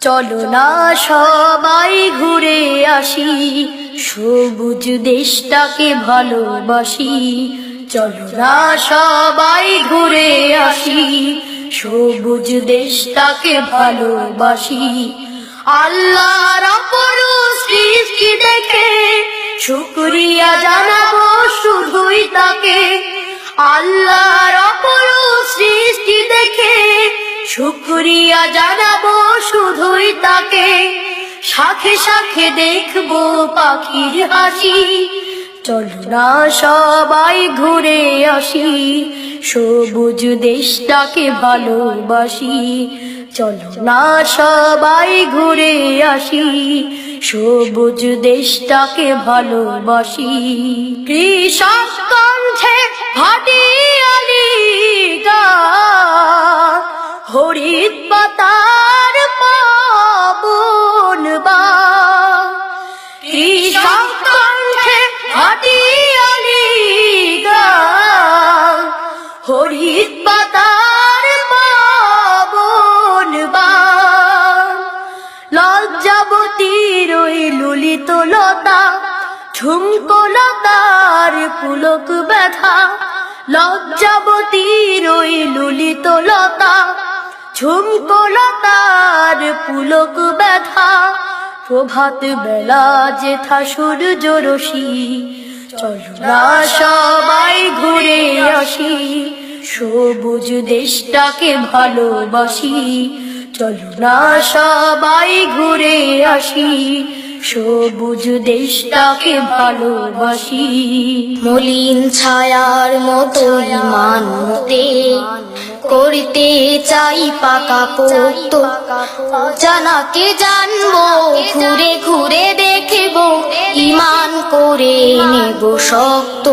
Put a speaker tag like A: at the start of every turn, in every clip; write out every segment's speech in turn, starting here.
A: চলো না সবাই ঘুরে আসি, সবুজ দেশটাকে ভালোবাসি। চলো না সবাই ঘুরে আসি, সবুজ দেশটাকে ভালোবাসি। আল্লাহর অপরূপ সৃষ্টি দেখে শুকরিয়া জানাবো শুধুই তাকে। আল্লাহর অপরূপ সৃষ্টি দেখে শুকরিয়া জানাবো শুধুই তাকে। শাখে শাখে দেখবো পাখির হাসি, চলো না সবাই ঘুরে আসি, সবুজ দেশটাকে ভালোবাসি। চলো না সবাই ঘুরে আসি, সবুজ দেশটাকে ভালোবাসি। কৃষক কণ্ঠে ভাটিয়ালি গান, হরিত পাতার পাবন বান। কৃষক কণ্ঠে ভাটিয়ালি গান, হরিত পাতার পাবন বান। লজ্জাবতীর ওই ললিত লতা, ঝুমকো লতার পুলক ব্যথা। লজ্জাবতীর ওই ললিত লতা, ঝুমকো লতার পুলক ব্যথা। প্রভাত বেলা যেথা সূর্য রশ্মি, চলো না সবাই ঘুরে আসি, সবুজ দেশটাকে ভালোবাসি। চলো না সবাই ঘুরে আসি, সবুজ দেশটাকে ভালোবাসি।
B: মলিন ছায়ার মতো ইমান মতে করতে চাই পাকা পোক্ত। জানাকে জানবো, ঘুরে ঘুরে দেখবো, ইমান করে নেব শক্ত।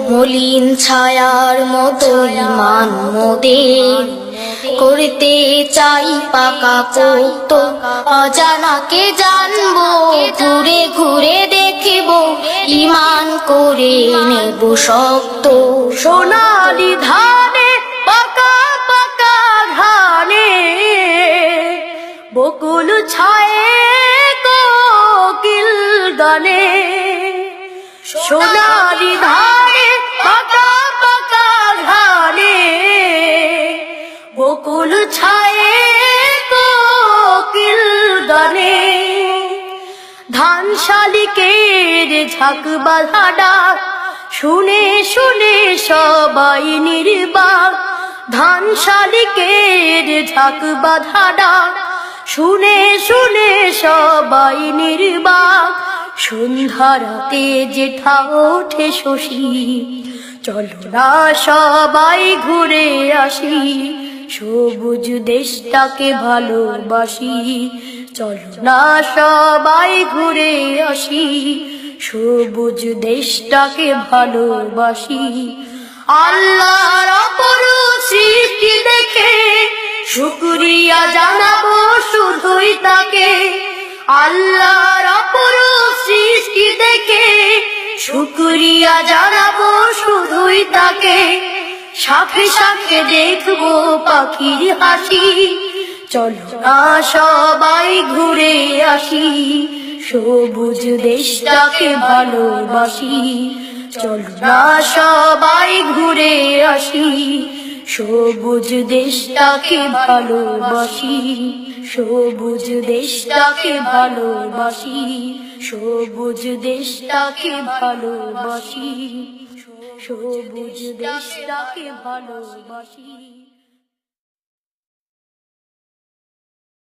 B: মলিন ছায়ার মতো ইমান মোদের করতে চাই পাকা পোক্ত। অজানাকে জানবো, ঘুরে ঘুরে দেখবো, ইমান করে নেব শক্ত।
A: সোনালি ধানে পাকা পাকা ধানে, বকুল ছায়ে কোকিল গানে। সোনালি ধানে পাকা পাকা ধানে, বকুল ছায়ে কোকিল গানে। ধান শালিকের ঝাঁক বাঁধা ডাক, শুনে শুনে সবাই নির্বাক। ধান শালিকের ঝাঁক বাঁধা ডাক, শুনে শুনে সবাই নির্বাক। সন্ধ্যা রাতে যেথা ওঠে শশী, চলো না সবাই ঘুরে আসি, সবুজ দেশটাকে ভালোবাসি। চলো না সবাই ঘুরে আসি, সবুজ দেশটাকে ভালোবাসি। আল্লাহর অপরূপ সৃষ্টি দেখে শুকরিয়া জানাবো শুধুই তাকে। আল্লাহর অপরূপ সৃষ্টি দেখে শুকরিয়া জানাবো শুধুই তাকে। শাখে শাখে দেখবো পাখির হাসি, চলো না সবাই ঘুরে আসি, সবুজ দেশটাকে ভালোবাসি। চলো না সবাই ঘুরে আসি, সবুজ দেশটাকে ভালোবাসি। সবুজ দেশটাকে ভালোবাসি, সবুজ দেশটাকে ভালোবাসি, সবুজ দেশটাকে ভালোবাসি।